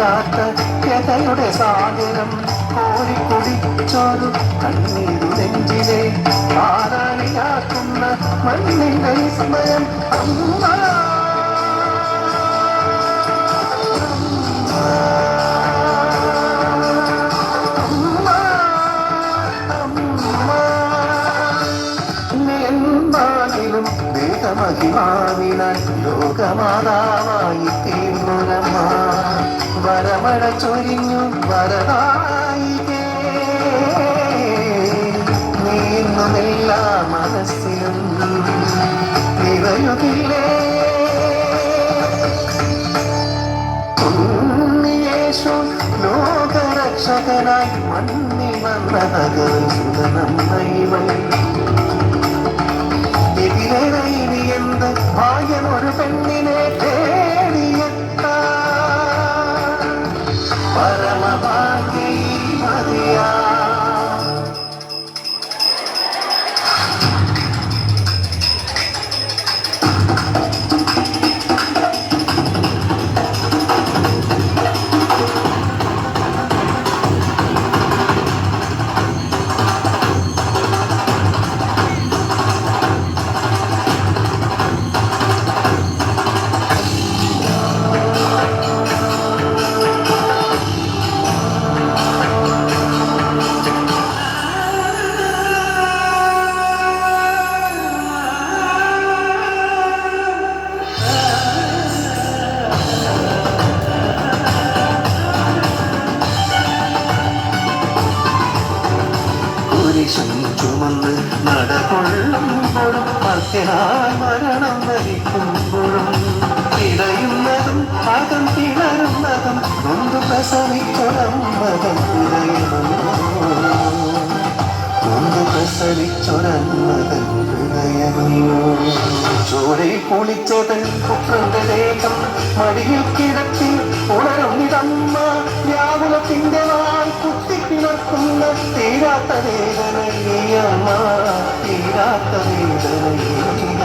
തീരാത്ത വ്യതയുടെ സാഗരം കോരിക്കുടിച്ചൊരു കണ്ണീരു നെഞ്ചിലെ ആരാളിയാക്കുന്ന മണ്ണിന്റെ വിസ്മയം അമ്മ. എന്നാലും വേദമഹിമാവിനാൽ ലോകമാതാവായി തീർന്നൊരമ്മ വരമഴ ചൊരിഞ്ഞു വരദായികേ നീന്നുമെല്ലാ മനസ്സിലും നിറയുകില്ലേ ഉണ്ണിയേശു ലോകരക്ഷകനായി മണ്ണിൽ വന്നതകരുതനമ്മൈവൾ എന്ത് ഭാഗ്യം ഒരു പെണ്ണിനെ തേടിയെത്ത പരമഭാഗ്യ മതിയാ. ചുമന്ന് നടകൊള്ളുമ്പോഴും മർത്യനായി മരണം വരിക്കുമ്പോഴും പിടയുന്നതും അകം പിളരുന്നതും നൊന്തു പ്രസവിച്ചൊരമ്മതം ഹൃദയമോ നൊന്തു പ്രസവിച്ചൊരമ്മതം ഹൃദയമോ. ചോരയിൽ കുളിച്ചതൻ പുത്രന്റെ ദേഹം മടിയിൽ കിടത്തി ഉണരുന്നിതമ്മ വ്യാകുലത്തിന്റെ നാൾ കുത്തിപ്പിളർക്കുന്ന തീരാത്ത വേദനയമ്മ തീരാത്ത വേദനയമ്മ.